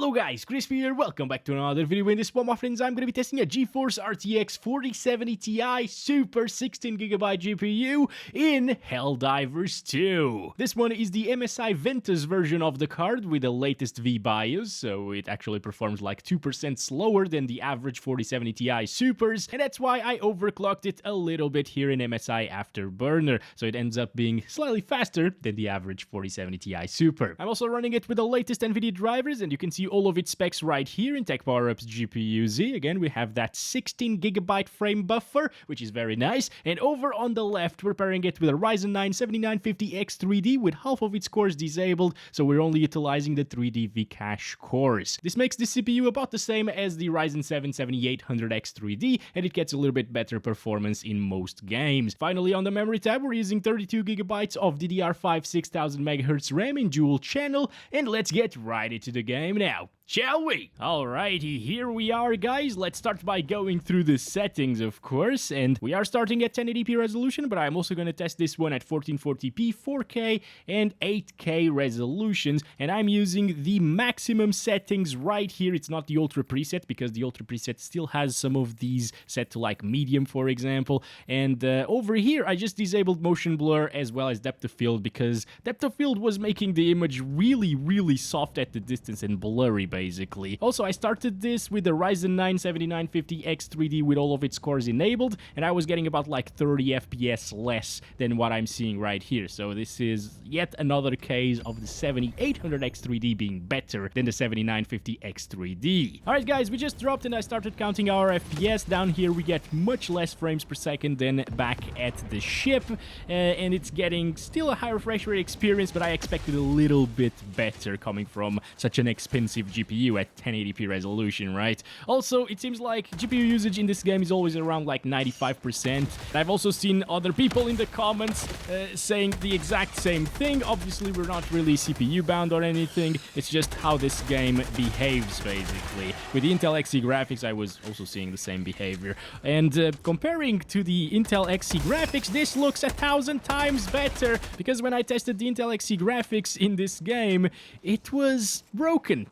Hello guys, Crispy here, welcome back to another video. In this one, my friends, I'm going to be testing a GeForce RTX 4070 Ti Super 16GB GPU in Helldivers 2. This one is the MSI Ventus version of the card with the latest V-BIOS, so it actually performs like 2% slower than the average 4070 Ti Supers, and that's why I overclocked it a little bit here in MSI Afterburner, so it ends up being slightly faster than the average 4070 Ti Super. I'm also running it with the latest Nvidia drivers, and you can see all of its specs right here in Tech Power Up's GPU Z. Again, we have that 16GB frame buffer, which is very nice. And over on the left, we're pairing it with a Ryzen 9 7950X3D with half of its cores disabled, so we're only utilizing the 3D V-Cache cores. This makes the CPU about the same as the Ryzen 7 7800X3D, and it gets a little bit better performance in most games. Finally, on the memory tab, we're using 32GB of DDR5 6000MHz RAM in dual channel, and let's get right into the game now. Shall we? Alrighty, here we are, guys. Let's start by going through the settings, of course, and we are starting at 1080p resolution, but I'm also going to test this one at 1440p, 4K, and 8K resolutions, and I'm using the maximum settings right here. It's not the Ultra preset, because the Ultra preset still has some of these set to like medium, for example, and over here, I just disabled motion blur as well as depth of field, because depth of field was making the image really soft at the distance and blurry, basically. Also, I started this with the Ryzen 9 7950X3D with all of its cores enabled, and I was getting about like 30 FPS less than what I'm seeing right here. So this is yet another case of the 7800X3D being better than the 7950X3D. Alright guys, we just dropped and I started counting our FPS. Down here we get much less frames per second than back at the ship, and it's getting still a high refresh rate experience, but I expected a little bit better coming from such an expensive GPU at 1080p resolution, right? Also, it seems like GPU usage in this game is always around like 95%. I've also seen other people in the comments saying the exact same thing. Obviously, we're not really CPU bound or anything. It's just how this game behaves, basically. With the Intel Xe graphics, I was also seeing the same behavior. And comparing to the Intel Xe graphics, this looks 1,000 times better, because when I tested the Intel Xe graphics in this game, it was broken.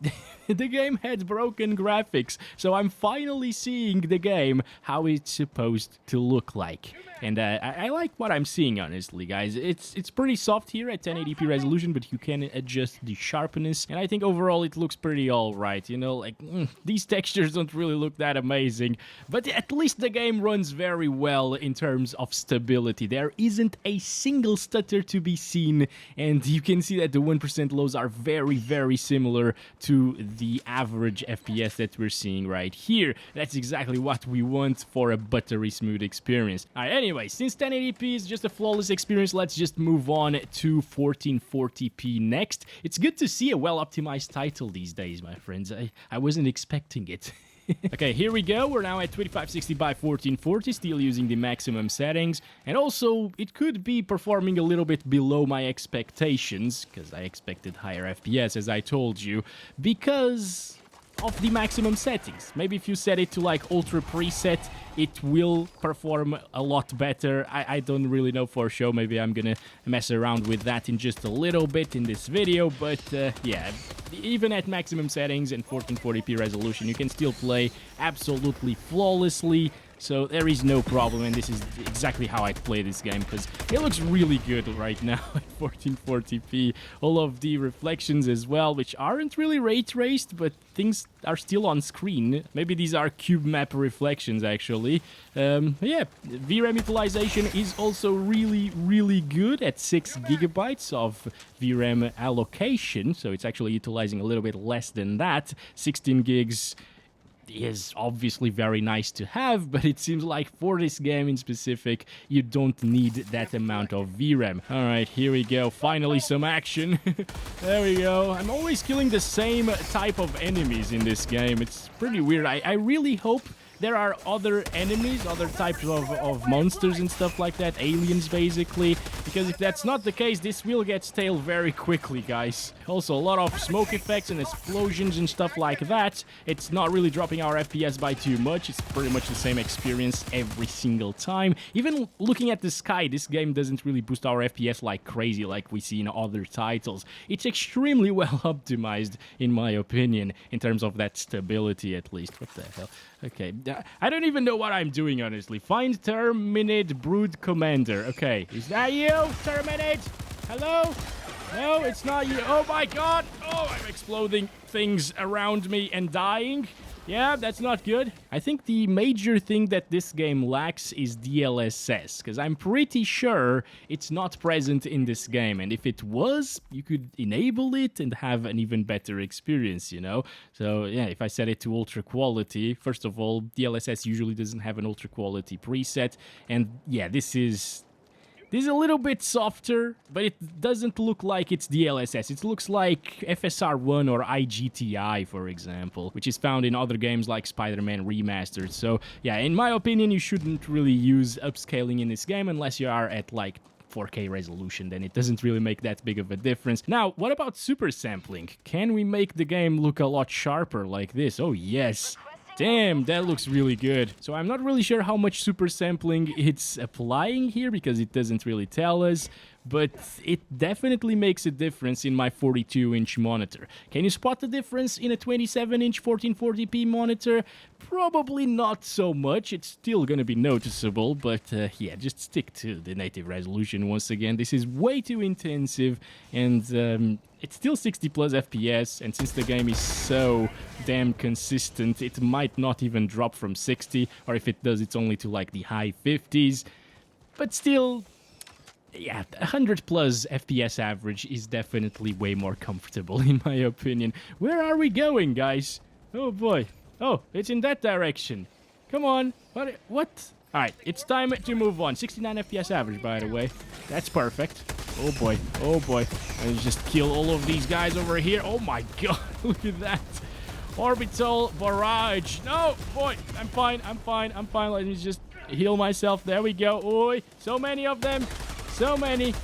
The game had broken graphics, so I'm finally seeing the game how it's supposed to look like. And I like what I'm seeing, honestly, guys. It's pretty soft here at 1080p resolution, but you can adjust the sharpness, and I think overall it looks pretty alright, you know, like, these textures don't really look that amazing, but at least the game runs very well in terms of stability. There isn't a single stutter to be seen, and you can see that the 1% lows are very similar to the average FPS that we're seeing right here. That's exactly what we want for a buttery smooth experience. Alright, anyway, since 1080p is just a flawless experience, let's just move on to 1440p next. It's good to see a well-optimized title these days, my friends. I wasn't expecting it. Okay, here we go. We're now at 2560 by 1440, still using the maximum settings. And also, it could be performing a little bit below my expectations, because I expected higher FPS, as I told you, because of the maximum settings. Maybe if you set it to like Ultra preset, it will perform a lot better. I don't really know for sure. Maybe I'm gonna mess around with that in just a little bit in this video, but yeah, even at maximum settings and 1440p resolution, you can still play absolutely flawlessly. So there is no problem, and this is exactly how I play this game, because it looks really good right now at 1440p. All of the reflections as well, which aren't really ray traced, but things are still on screen. Maybe these are cube map reflections, actually. Yeah, VRAM utilization is also really good at 6GB of VRAM allocation, so it's actually utilizing a little bit less than that. 16 gigs is obviously very nice to have, but it seems like for this game in specific, you don't need that amount of VRAM. Alright, here we go. Finally some action. There we go. I'm always killing the same type of enemies in this game. It's pretty weird. I really hope there are other enemies, other types of monsters and stuff like that, aliens basically, because if that's not the case, this will get stale very quickly, guys. Also, a lot of smoke effects and explosions and stuff like that. It's not really dropping our FPS by too much. It's pretty much the same experience every single time. Even looking at the sky, this game doesn't really boost our FPS like crazy like we see in other titles. It's extremely well optimized, in my opinion, in terms of that stability at least. What the hell? Okay, I don't even know what I'm doing, honestly. Find Terminate Brood Commander. Okay, is that you, Terminate? Hello? No, it's not you. Oh my god! Oh, I'm exploding things around me and dying. Yeah, that's not good. I think the major thing that this game lacks is DLSS, because I'm pretty sure it's not present in this game, and if it was, you could enable it and have an even better experience, you know? So yeah, if I set it to ultra quality, first of all, DLSS usually doesn't have an ultra quality preset, and yeah, this is a little bit softer, but it doesn't look like it's DLSS. It looks like FSR1 or IGTI, for example, which is found in other games like Spider-Man Remastered. So, yeah, in my opinion, you shouldn't really use upscaling in this game unless you are at, like, 4K resolution, then it doesn't really make that big of a difference. Now, what about supersampling? Can we make the game look a lot sharper like this? Oh, yes. Damn, that looks really good. So I'm not really sure how much super sampling it's applying here because it doesn't really tell us, but it definitely makes a difference in my 42-inch monitor. Can you spot the difference in a 27-inch 1440p monitor? Probably not so much. It's still gonna be noticeable, but yeah, just stick to the native resolution once again. This is way too intensive, and it's still 60 plus FPS, and since the game is so damn consistent, it might not even drop from 60, or if it does, it's only to like the high 50s. But still, yeah, 100 plus FPS average is definitely way more comfortable in my opinion. Where are we going, guys? Oh boy. Oh, it's in that direction. Come on. What? Alright, it's time to move on. 69 FPS average, by the way. That's perfect. Oh boy. Oh boy. Let's just kill all of these guys over here. Oh my god. Look at that. Orbital barrage. No, boy. I'm fine. I'm fine. I'm fine. Let me just heal myself. There we go. Oi. So many of them. So many.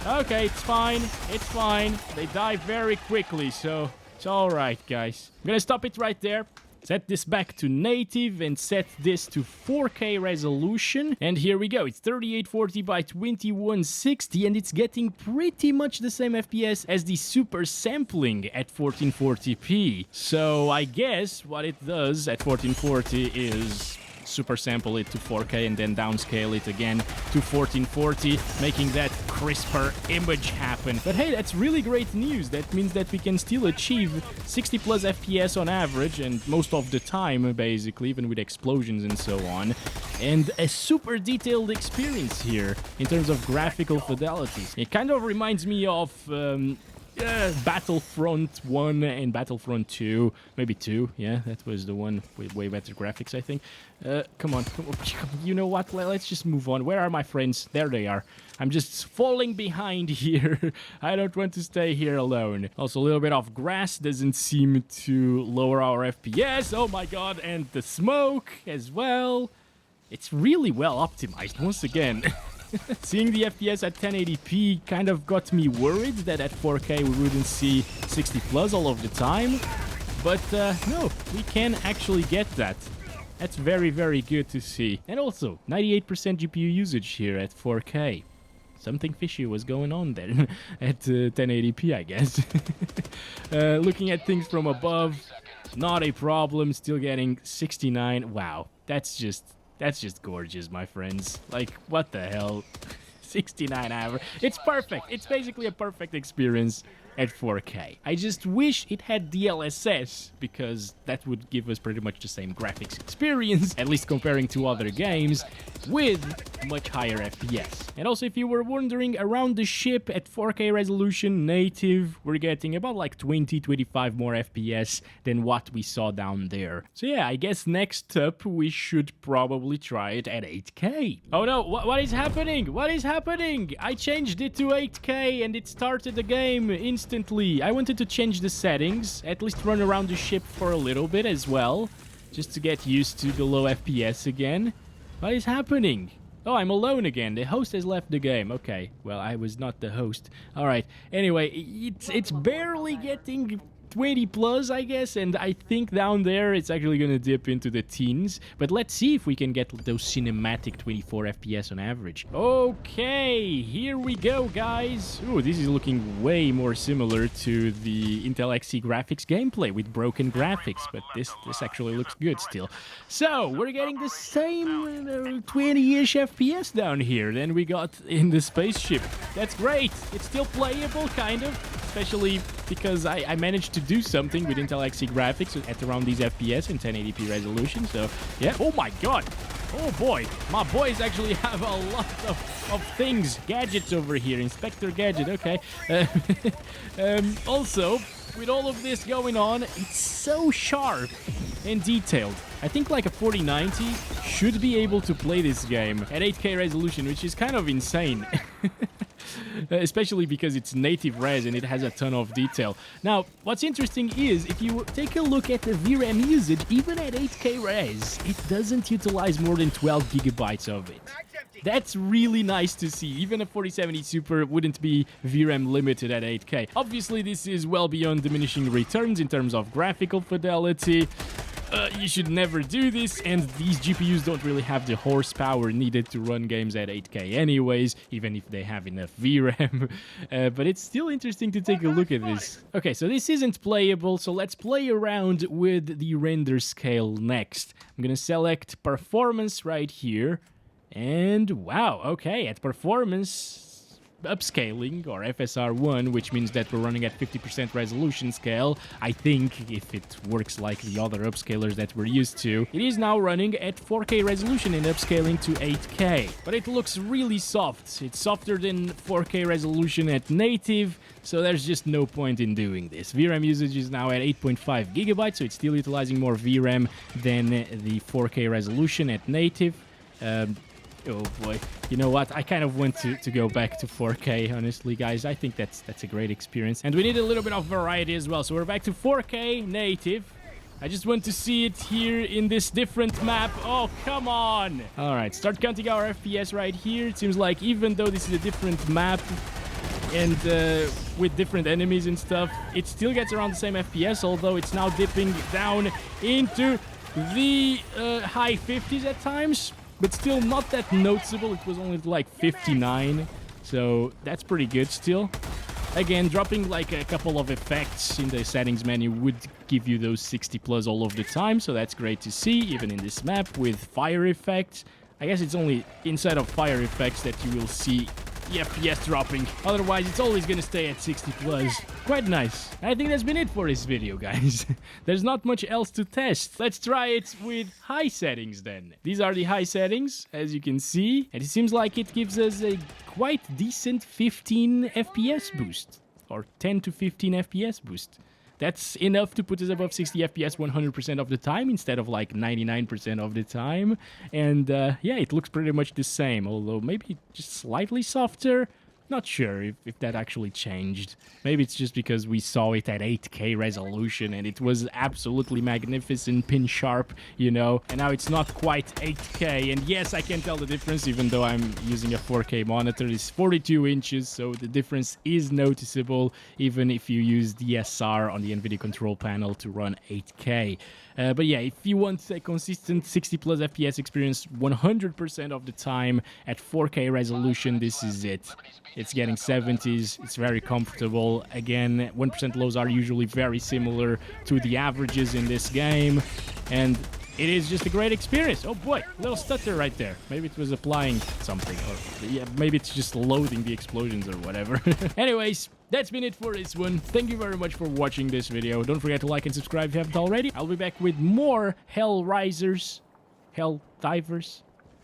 Okay, it's fine. It's fine. They die very quickly, so it's alright, guys. I'm gonna stop it right there. Set this back to native and set this to 4K resolution. And here we go. It's 3840 by 2160 and it's getting pretty much the same FPS as the super sampling at 1440p. So I guess what it does at 1440 is super sample it to 4K and then downscale it again to 1440, making that crisper image happen. But hey, that's really great news. That means that we can still achieve 60 plus FPS on average, and most of the time, basically, even with explosions and so on. And a super detailed experience here in terms of graphical fidelity. It kind of reminds me of Battlefront 1 and Battlefront 2, maybe 2, yeah, that was the one with way better graphics, I think. Come on, you know what, let's just move on. Where are my friends? There they are. I'm just falling behind here. I don't want to stay here alone. Also, a little bit of grass doesn't seem to lower our FPS. Oh my god, and the smoke as well. It's really well optimized, once again. Seeing the FPS at 1080p kind of got me worried that at 4K we wouldn't see 60 plus all of the time. But no, we can actually get that. That's very, very good to see. And also, 98% GPU usage here at 4K. Something fishy was going on there at 1080p, I guess. Looking at things from above, not a problem. Still getting 69. Wow, that's just gorgeous, my friends. Like, what the hell? 69 average. It's perfect. It's basically a perfect experience at 4K. I just wish it had DLSS, because that would give us pretty much the same graphics experience, at least comparing to other games, with much higher FPS. And also, if you were wondering, around the ship at 4K resolution native, we're getting about like 20-25 more FPS than what we saw down there. So yeah, I guess next up we should probably try it at 8K. Oh no, what is happening? What is happening? I changed it to 8K and it started the game instantly. I wanted to change the settings, at least run around the ship for a little bit as well. just to get used to the low FPS again. What is happening? Oh, I'm alone again. The host has left the game. Okay, well, I was not the host. All right. Anyway, it's barely getting 20 plus, I guess, and I think down there it's actually gonna dip into the teens. But let's see if we can get those cinematic 24 FPS on average. Okay, here we go, guys. Ooh, this is looking way more similar to the Intel XE graphics gameplay with broken graphics, but this actually looks good still. So, we're getting the same 20-ish FPS down here than we got in the spaceship. That's great. It's still playable, kind of, especially because I managed to do something with Intel XE graphics at around these FPS in 1080p resolution. So, yeah. Oh my god. Oh boy. My boys actually have a lot of things. Gadgets over here. Inspector Gadget. Okay. Also, with all of this going on, it's so sharp and detailed. I think like a 4090 should be able to play this game at 8K resolution, which is kind of insane. Especially because it's native res and it has a ton of detail. Now, what's interesting is, if you take a look at the VRAM usage, even at 8K res, it doesn't utilize more than 12 gigabytes of it. That's really nice to see. Even a 4070 Super wouldn't be VRAM limited at 8K. Obviously, this is well beyond diminishing returns in terms of graphical fidelity. You should never do this, and these GPUs don't really have the horsepower needed to run games at 8K anyways, even if they have enough VRAM. But it's still interesting to take a look at this. Okay, so this isn't playable, so let's play around with the render scale next. I'm gonna select performance right here, and wow, okay, at performance, upscaling, or FSR1, which means that we're running at 50% resolution scale. I think if it works like the other upscalers that we're used to, it is now running at 4K resolution and upscaling to 8K. But it looks really soft. It's softer than 4K resolution at native, so there's just no point in doing this. VRAM usage is now at 8.5 gigabytes, so it's still utilizing more VRAM than the 4K resolution at native. Oh boy, you know what? I kind of want to go back to 4K, honestly, guys. I think that's a great experience. And we need a little bit of variety as well. So we're back to 4K native. I just want to see it here in this different map. Oh, come on! Alright, start counting our FPS right here. It seems like even though this is a different map and with different enemies and stuff, it still gets around the same FPS, although it's now dipping down into the high 50s at times. But still not that noticeable. It was only like 59, so that's pretty good still. Again, dropping like a couple of effects in the settings menu would give you those 60 plus all of the time, so that's great to see, even in this map with fire effects. I guess it's only inside of fire effects that you will see the FPS dropping. Otherwise, it's always gonna stay at 60 plus. Quite nice. I think that's been it for this video, guys. There's not much else to test. Let's try it with high settings then. These are the high settings, as you can see. And it seems like it gives us a quite decent 15 FPS boost. Or 10 to 15 FPS boost. That's enough to put us above 60 FPS 100% of the time instead of like 99% of the time. And yeah, it looks pretty much the same, although maybe just slightly softer. Not sure if that actually changed. Maybe it's just because we saw it at 8K resolution and it was absolutely magnificent, pin sharp, you know, and now it's not quite 8K. And yes, I can tell the difference even though I'm using a 4K monitor. It's 42 inches, so the difference is noticeable even if you use DSR on the Nvidia control panel to run 8K. But yeah, if you want a consistent 60 plus FPS experience 100% of the time at 4K resolution, this is it. It's getting 70s, it's very comfortable. Again, 1% lows are usually very similar to the averages in this game, and it is just a great experience. Oh boy, little stutter right there. Maybe it was applying something, or yeah, maybe it's just loading the explosions or whatever. Anyways, that's been it for this one. Thank you very much for watching this video. Don't forget to like and subscribe if you haven't already. I'll be back with more Helldivers.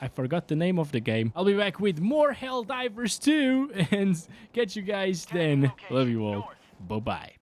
I forgot the name of the game. I'll be back with more Helldivers too, and catch you guys then. Love you all. Bye-bye.